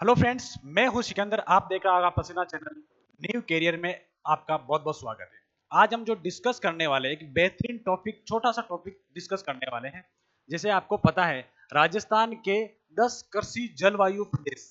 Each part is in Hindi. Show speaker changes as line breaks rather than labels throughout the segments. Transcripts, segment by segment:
हेलो फ्रेंड्स, मैं हूं सिकंदर। आप देख रहे हैं आपका पसंदीदा चैनल न्यू कैरियर में। आपका बहुत बहुत स्वागत है। आज हम जो डिस्कस करने वाले हैं, एक बेहतरीन टॉपिक, छोटा सा टॉपिक डिस्कस करने वाले हैं। जैसे आपको पता है, राजस्थान के 10 कृषि जलवायु प्रदेश,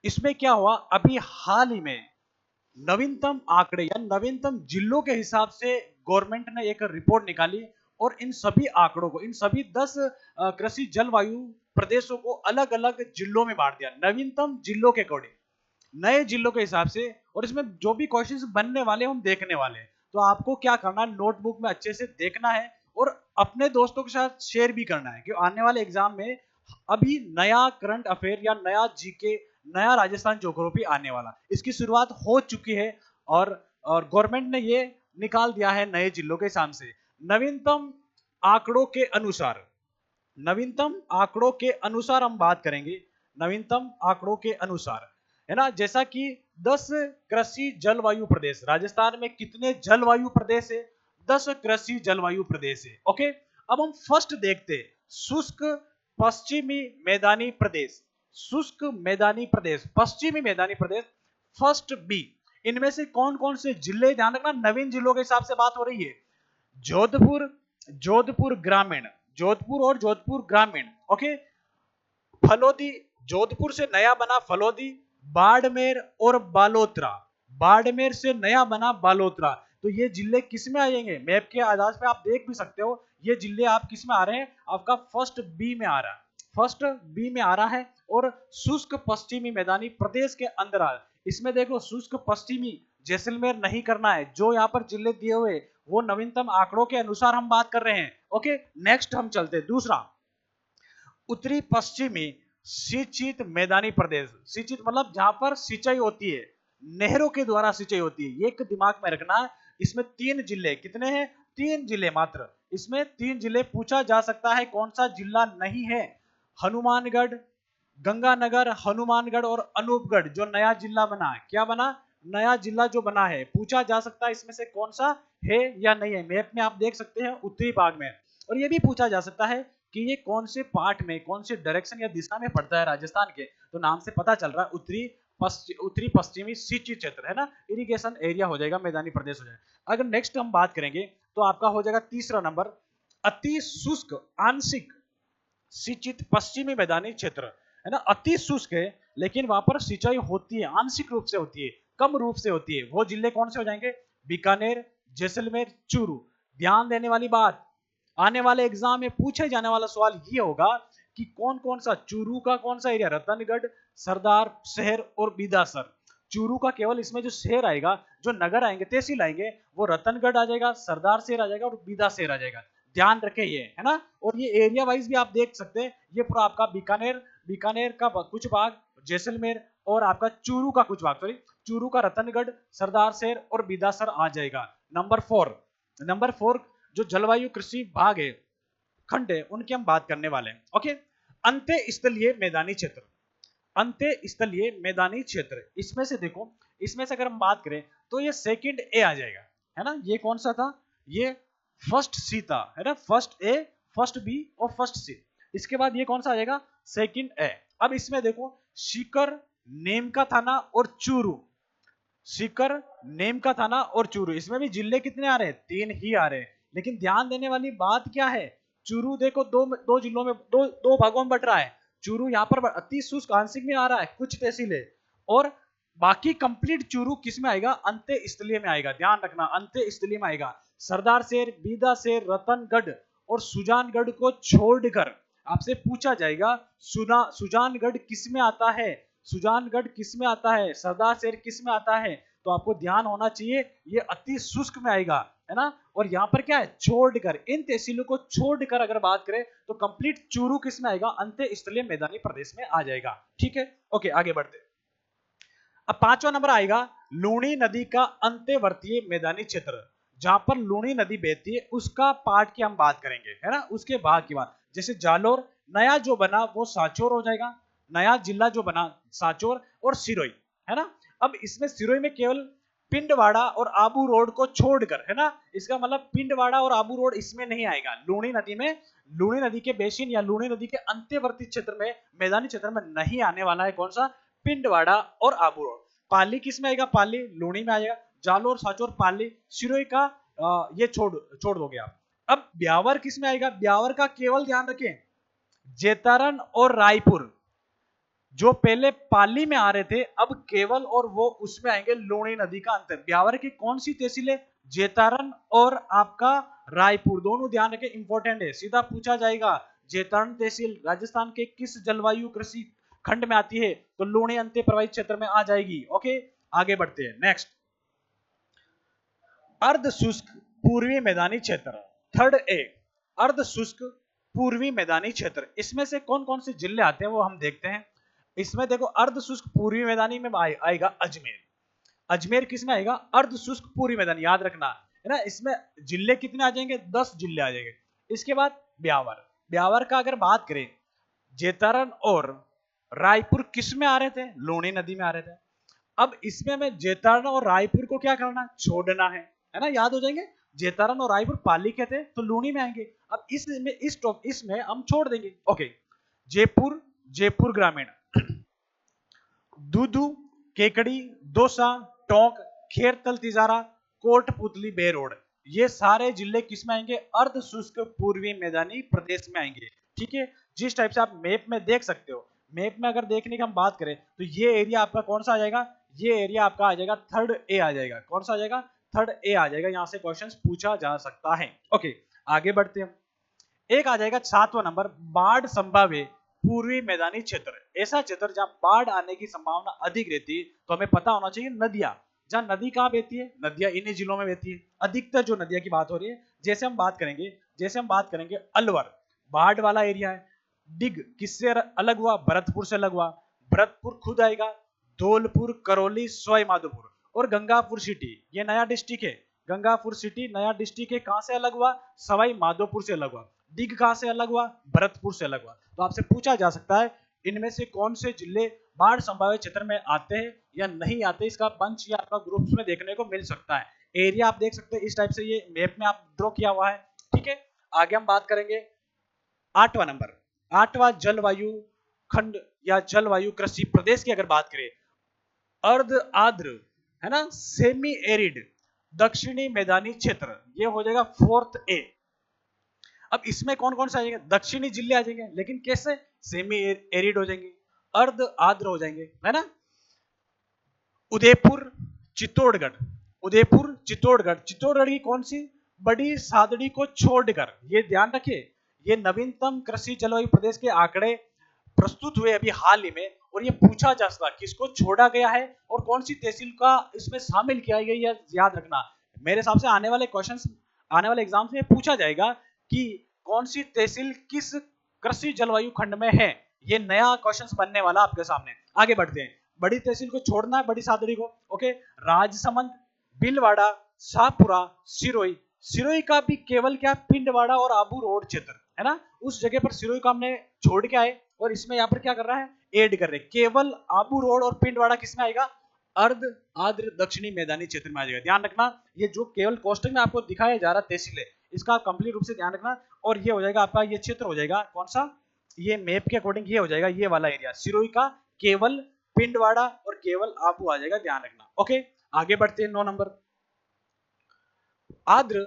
इसमें क्या हुआ अभी हाल ही में, नवीनतम आंकड़े या नवीनतम जिलों के हिसाब से गवर्नमेंट ने एक रिपोर्ट निकाली और इन सभी आंकड़ों को, इन सभी 10 कृषि जलवायु प्रदेशों को अलग अलग जिलों में बांट दिया, नवीनतम जिलों के अकॉर्डिंग, नए जिलों के हिसाब से। और इसमें जो भी क्वेश्चंस बनने वाले हम देखने वाले हैं, तो आपको क्या करना है, नोटबुक में अच्छे से देखना है और अपने दोस्तों के साथ शेयर भी करना है कि आने वाले एग्जाम में अभी नया करंट अफेयर या नया जीके, नया राजस्थान ज्योग्राफी आने वाला, इसकी शुरुआत हो चुकी है। और गवर्नमेंट ने ये निकाल दिया है नए जिलों के हिसाब से, नवीनतम आंकड़ों के अनुसार। नवीनतम आंकड़ों के अनुसार हम बात करेंगे, नवीनतम आंकड़ों के अनुसार, है ना। जैसा कि 10 कृषि जलवायु प्रदेश, राजस्थान में कितने जलवायु प्रदेश है? 10 कृषि जलवायु प्रदेश है। ओके, अब हम फर्स्ट देखते हैं, शुष्क पश्चिमी मैदानी प्रदेश। शुष्क मैदानी प्रदेश, पश्चिमी मैदानी प्रदेश, फर्स्ट बी। इनमें से कौन कौन से जिले, ध्यान रखना नवीन जिलों के हिसाब से बात हो रही है। जोधपुर, जोधपुर ग्रामीण, जोधपुर और जोधपुर ग्रामीण। ओके, फलोदी, जोधपुर से नया बना फलोदी, बाड़मेर और बालोतरा, बाड़मेर से नया बना बालोतरा। तो ये जिले किस में आएंगे? मैप के आधार पे आप देख भी सकते हो, ये जिले आप किस में आ रहे हैं, आपका फर्स्ट बी में आ रहा है, फर्स्ट बी में आ रहा है। और शुष्क पश्चिमी मैदानी प्रदेश के अंदर आ रहा है। इसमें देखो, शुष्क पश्चिमी जैसलमेर नहीं करना है, जो यहाँ पर जिले दिए हुए वो नवीनतम आंकड़ों के अनुसार हम बात कर रहे हैं। ओके, नेक्स्ट हम चलते हैं दूसरा, उत्तरी पश्चिमी सिंचित मैदानी प्रदेश। सिंचित मतलब जहां पर सिंचाई होती है, नहरों के द्वारा सिंचाई होती है, ये एक दिमाग में रखना है। इसमें 3 जिले, कितने हैं? 3 जिले मात्र। इसमें 3 जिले पूछा जा सकता है, कौन सा जिला नहीं है? हनुमानगढ़, गंगानगर, हनुमानगढ़ और अनूपगढ़, जो नया जिला बना है। क्या बना? नया जिला जो बना है, पूछा जा सकता है इसमें से कौन सा है या नहीं है। मैप में आप देख सकते हैं उत्तरी भाग में। और ये भी पूछा जा सकता है कि ये कौन से पार्ट में, कौन से डायरेक्शन या दिशा में पड़ता है राजस्थान के। तो नाम से पता चल रहा है उत्तरी पश्चिमी सिंचित क्षेत्र, है ना, इरिगेशन एरिया हो जाएगा, मैदानी प्रदेश हो जाएगा। अगर नेक्स्ट हम बात करेंगे तो आपका हो जाएगा तीसरा नंबर, अति शुष्क आंशिक सिंचित पश्चिमी मैदानी क्षेत्र, है ना। अति शुष्क है लेकिन वहां पर सिंचाई होती है, आंशिक रूप से होती है, कम रूप से होती है। वो जिले कौन से हो जाएंगे? बीकानेर, जैसलमेर, चूरू। ध्यान देने वाली बात, आने वाले एग्जाम में पूछे जाने वाला सवाल ये होगा कि कौन कौन सा, चूरू का कौन सा एरिया? रतनगढ़, सरदार शहर और बीदासर। चूरू का केवल इसमें जो शहर आएगा, जो नगर आएंगे, तहसील आएंगे, वो रतनगढ़ आ जाएगा, सरदार शहर आ जाएगा और बीदा शहर आ जाएगा। ध्यान रखे ये, है ना। और ये एरिया वाइज भी आप देख सकते हैं, ये पूरा आपका बीकानेर, बीकानेर का कुछ भाग, जैसलमेर और आपका चूरू का कुछ भाग, सॉरी, चूरू का रतनगढ़, सरदार शहर और बीदासर आ जाएगा। नंबर 4, नंबर 4 जो जलवायु कृषि भाग है, खंड है, उनकी हम बात करने वाले हैं। ओके, अंत्य स्थलीय मैदानी क्षेत्र, अंत्य स्थलीय मैदानी क्षेत्र, इसमें से देखो, इसमें से अगर हम बात करें तो ये सेकंड ए आ जाएगा, है ना। ये कौन सा था? ये फर्स्ट सी था, है ना, फर्स्ट ए, फर्स्ट बी और फर्स्ट सी। इसके बाद ये कौन सा आ जाएगा? सेकंड ए। अब इसमें देखो, सीकर, नेमका थाना और चूरू, सीकर, नेमका थाना और चूरू, इसमें भी जिले कितने आ रहे हैं? 3 ही आ रहे हैं। लेकिन ध्यान देने वाली बात क्या है, चूरू देखो दो जिलों में, दो भागों में बट रहा है। चूरू यहाँ पर अति शुष्क आंशिक में आ रहा है, कुछ तहसील है, और बाकी कंप्लीट चूरू किस में आएगा? अंत्य स्थलीय में आएगा। ध्यान रखना, अंत्य स्थलीय में आएगा। सरदार शेर, बीदा शेर, रतनगढ़ और सुजानगढ़ को छोड़कर आपसे पूछा जाएगा, सुजानगढ़ किस में आता है? सुजानगढ़ किस में आता है? सरदार शेर किस में आता है? तो आपको ध्यान होना चाहिए, ये अति शुष्क में आएगा, है ना। और यहाँ पर क्या है? छोड़कर, इन तहसीलों को छोड़कर अगर बात करें तो कंप्लीट चूरू किस में आएगा? अंत्य स्थलीय मैदानी प्रदेश में आ जाएगा। ठीक है, ओके, आगे बढ़ते। अब 5वां नंबर आएगा, लूणी नदी का अंत्यवर्तीय मैदानी क्षेत्र, जहां पर लूणी नदी बहती है उसका पार्ट की हम बात करेंगे, है ना, उसके भाग की बात। जैसे जालोर, नया जो बना वो सांचौर हो जाएगा, नया जिला जो बना सांचौर और सिरोही, है ना। अब इसमें सिरोही में केवल पिंडवाड़ा और आबू रोड को छोड़कर, है ना, इसका मतलब पिंडवाड़ा और आबू रोड इसमें नहीं आएगा। लूणी नदी में, लूणी नदी के बेसिन या लूणी नदी के अंत्यवर्ती क्षेत्र में, मैदानी क्षेत्र में नहीं आने वाला है कौन सा? पिंडवाड़ा और आबू रोड। पाली किस में आएगा, पाली लूणी में आएगा, जालोर साचोर पाली सिरोही का ये छोड़ दोगे आप। अब ब्यावर किस में आएगा, ब्यावर का केवल ध्यान रखें जेतारन और रायपुर जो पहले पाली में आ रहे थे अब केवल और वो उसमें आएंगे लूणी नदी का अंतर। ब्यावर की कौन सी तहसील है, जेतारन और आपका रायपुर, दोनों ध्यान रखें इंपॉर्टेंट है, सीधा पूछा जाएगा। जेतारन तहसील राजस्थान के किस जलवायु कृषि खंड में आती है, तो लूणी अंत्य प्रवाहित क्षेत्र में आ जाएगी। ओके आगे बढ़ते हैं नेक्स्ट, अर्ध शुष्क पूर्वी मैदानी क्षेत्र, थर्ड ए अर्ध शुष्क पूर्वी मैदानी क्षेत्र। इसमें से कौन कौन से जिले आते हैं वो हम देखते हैं। इसमें देखो अर्ध शुष्क पूर्वी मैदानी में आएगा अजमेर। अजमेर किस में आएगा, अर्ध शुष्क पूर्वी मैदानी, याद रखना है ना। इसमें जिले कितने आ जाएंगे, 10 जिले आ जाएंगे। इसके बाद ब्यावर, ब्यावर का अगर बात करें जेतारन और रायपुर किस में आ रहे थे, लूणी नदी में आ रहे थे। अब इसमें हमें जेतारन और रायपुर को क्या करना, छोड़ना है ना, याद हो जाएंगे। जेतारन और रायपुर पाली के थे तो लूणी में आएंगे। अब इसमें हम छोड़ देंगे। ओके, जयपुर, जयपुर ग्रामीण, दूदू, केकड़ी, दौसा, टोंक, खेरतल तिजारा, कोटपुतली बेरोड, ये सारे जिले किस में आएंगे, अर्ध शुष्क पूर्वी मैदानी प्रदेश में आएंगे। ठीक है, जिस टाइप से आप मैप में देख सकते हो, मैप में अगर देखने की हम बात करें तो ये एरिया आपका कौन सा आ जाएगा, ये एरिया आपका आ जाएगा थर्ड ए आ जाएगा। कौन सा आ जाएगा, थर्ड ए आ जाएगा। यहां से क्वेश्चंस पूछा जा सकता है। ओके आगे बढ़ते हैं। एक आ जाएगा 7वां नंबर, बाढ़ संभाव्य पूर्वी मैदानी क्षेत्र। ऐसा क्षेत्र जहां बाढ़ आने की संभावना अधिक रहती है, तो हमें पता होना चाहिए नदियां, जहां नदी कहां बहती है, नदियां इन्हीं जिलों में बहती है। अधिकतर जो नदियां की बात हो रही है, जैसे हम बात करेंगे अलवर, बाढ़ वाला एरिया है। डिग किससे अलग हुआ, भरतपुर से अलग हुआ। भरतपुर खुद आएगा, धौलपुर, करौली, सवाई माधोपुर और गंगापुर सिटी, ये नया डिस्ट्रिक्ट है। गंगापुर सिटी नया डिस्ट्रिक्ट है, कहां से अलग हुआ, सवाई माधोपुर से अलग हुआ। डिग कहां से अलग हुआ, भरतपुर से अलग हुआ। तो आपसे पूछा जा सकता है इनमें से कौन से जिले बाढ़ संभावित क्षेत्र में आते हैं या नहीं आते, इसका पंच या आपका ग्रुप्स में देखने को मिल सकता है। एरिया आप देख सकते हैं इस टाइप से, ये मैप में आप ड्रॉ किया हुआ है। ठीक है, आगे हम बात करेंगे 8वां नंबर, 8वां जलवायु खंड या जलवायु कृषि प्रदेश की अगर बात करें, अर्ध आर्द्र है ना, सेमी एरिड दक्षिणी मैदानी क्षेत्र, ये हो जाएगा 4th ए। अब इसमें कौन कौन से आ जाएंगे, दक्षिणी जिले आ जाएंगे, लेकिन कैसे, सेमी एरिड हो जाएंगे, अर्ध आर्द्र हो जाएंगे, है ना। उदयपुर, चित्तौड़गढ़, उदयपुर, चित्तौड़गढ़, चित्तौड़गढ़ की कौन सी, बड़ी सादड़ी को छोड़कर, ये ध्यान रखिए, ये नवीनतम कृषि जलवायु प्रदेश के आंकड़े प्रस्तुत हुए अभी हाल ही में, और ये पूछा जा सकता किसको छोड़ा गया है और कौन सी तहसील का इसमें शामिल किया गया है, याद रखना। मेरे हिसाब से आने वाले क्वेश्चंस, आने वाले एग्जाम्स में पूछा जाएगा कि कौन सी तहसील किस कृषि जलवायु खंड में है। ये नया क्वेश्चन बनने वाला आपके सामने। आगे बढ़ते हैं, बड़ी तहसील को छोड़ना है, बड़ी सादड़ी को। ओके, राजसमंद, भीलवाड़ा, शाहपुरा, सिरोही, सिरोही का भी केवल क्या, पिंडवाड़ा और आबू रोड क्षेत्र है ना, उस जगह पर सिरोही को हमने छोड़ के आए और इसमें यहाँ पर क्या कर रहा है, ऐड कर रहे हैं। केवल आबू रोड और पिंडवाड़ा किसमें आएगा, अर्ध आर्द्र दक्षिणी मैदानी क्षेत्र में आ जाएगा। ध्यान रखना, ये जो केवल कोष्टक में आपको दिखाया जा रहा तहसील है, इसका कंप्लीट रूप से ध्यान रखना। और ये हो जाएगा आपका, ये क्षेत्र हो जाएगा कौन सा, ये मैप के अकॉर्डिंग ये हो जाएगा, ये वाला एरिया सिरोही का, केवल पिंडवाड़ा और केवल आबू आ जाएगा, ध्यान रखना। ओके, आगे बढ़ते हैं 9 नंबर, आर्द्र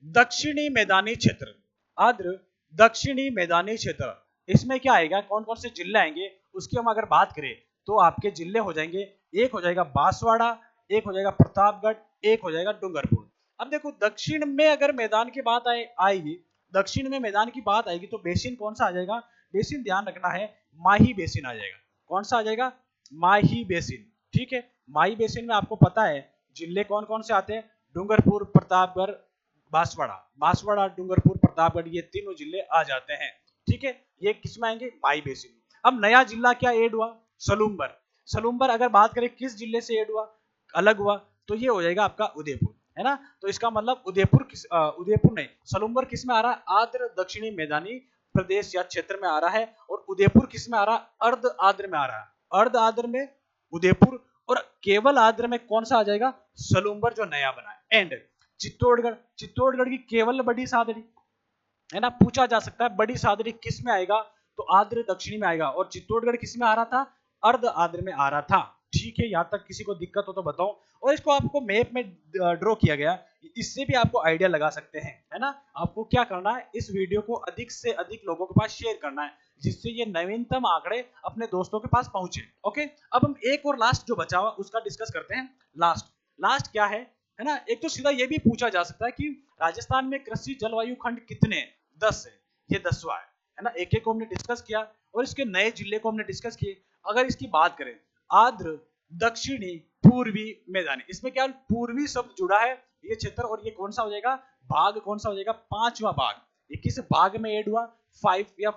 दक्षिणी मैदानी क्षेत्र, आर्द्र दक्षिणी मैदानी क्षेत्र। इसमें क्या आएगा, कौन कौन से जिले आएंगे उसकी हम अगर बात करें तो आपके जिले हो जाएंगे, एक हो जाएगा बांसवाड़ा, एक हो जाएगा प्रतापगढ़, एक हो जाएगा डूंगरपुर। अब देखो दक्षिण में अगर मैदान की बात आएगी, दक्षिण में मैदान की बात आएगी तो बेसिन कौन सा आ जाएगा, बेसिन ध्यान रखना है, माही बेसिन आ जाएगा। कौन सा आ जाएगा, माही बेसिन। ठीक है, माही बेसिन में आपको पता है जिले कौन कौन से आते हैं, डूंगरपुर, प्रतापगढ़, बांसवाड़ा, बांसवाड़ा, डूंगरपुर, प्रतापगढ़, ये तीनों जिले आ जाते हैं। ठीक है, ये किसमें आएंगे, माही बेसिन। अब नया जिला क्या ऐड हुआ, सलूम्बर। सलूम्बर अगर बात करें किस जिले से ऐड हुआ, अलग हुआ, तो ये हो जाएगा आपका उदयपुर, है ना। तो इसका मतलब उदयपुर उदयपुर नहीं, सलूम्बर किस में आ रहा है, आर्द्र दक्षिणी मैदानी प्रदेश या क्षेत्र में आ रहा है। और उदयपुर किस में आ रहा है, अर्ध आर्द्र में आ रहा है, अर्ध आर्द्र में उदयपुर, और केवल आर्द्र में कौन सा आ जाएगा, सलूम्बर जो नया बना है। एंड चित्तौड़गढ़, चित्तौड़गढ़ की केवल बड़ी सादड़ी है ना, पूछा जा सकता है बड़ी सादड़ी किस में आएगा, तो आर्द्र दक्षिणी में आएगा। और चित्तौड़गढ़ किस में आ रहा था, अर्ध आद्र में आ रहा था। ठीक है, यहाँ तक किसी को दिक्कत हो तो बताओ। और इसको आपको मैप में ड्रॉ किया गया, इससे भी आपको आइडिया लगा सकते हैं, है ना। आपको क्या करना है, इस वीडियो को अधिक से अधिक लोगों के पास शेयर करना है, जिससे ये नवीनतम आंकड़े अपने दोस्तों के पास पहुंचे। ओके, अब हम एक और लास्ट जो बचा हुआ उसका डिस्कस करते हैं। लास्ट क्या है ना। एक तो सीधा ये भी पूछा जा सकता है कि राजस्थान में कृषि जलवायु खंड कितने, 10 है, ये 10वां है ना। एक एक को हमने डिस्कस किया और इसके नए जिले को हमने डिस्कस किए। अगर इसकी बात करें, आर्द्र, दक्षिणी, पूर्वी, मैदानी, इसमें क्या पूर्वी शब्द जुड़ा है ये क्षेत्र, और ये कौन सा हो जाएगा, भाग कौन सा हो जाएगा, 5वां भाग। ये किस भाग में ऐड हुआ, 5 या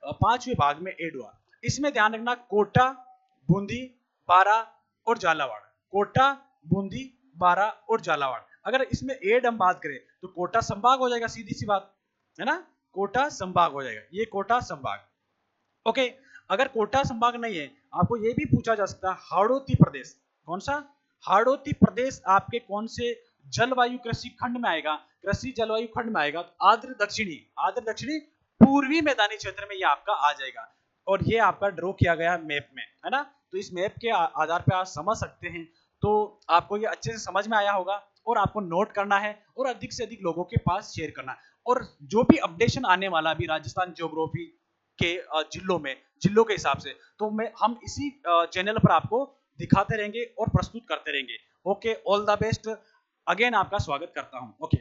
5वें भाग में ऐड हुआ। इसमें ध्यान रखना, कोटा, बूंदी, बारा और झालावाड़, कोटा, बूंदी, बारा और झालावाड़। अगर इसमें ऐड हम बात करें तो कोटा संभाग हो जाएगा, सीधी सी बात है ना, कोटा संभाग हो जाएगा, ये कोटा संभाग। ओके, अगर कोटा संभाग नहीं है, आपको यह भी पूछा जा सकता है हाड़ौती प्रदेश, कौन सा, हाड़ौती प्रदेश आपके कौन से जलवायु कृषि खंड में आएगा, कृषि जलवायु खंड में आएगा। आर्द्र दक्षिणी पूर्वी मैदानी क्षेत्र में यह आपका आ जाएगा, और ये आपका ड्रॉ किया गया मैप में, है ना। तो इस मैप के आधार पर आप समझ सकते हैं। तो आपको ये अच्छे से समझ में आया होगा, और आपको नोट करना है और अधिक से अधिक लोगों के पास शेयर करना है। और जो भी अपडेशन आने वाला अभी राजस्थान ज्योग्राफी के जिलों के हिसाब से, तो हम इसी चैनल पर आपको दिखाते रहेंगे और प्रस्तुत करते रहेंगे। Okay, all the best, again आपका स्वागत करता हूं। ओके।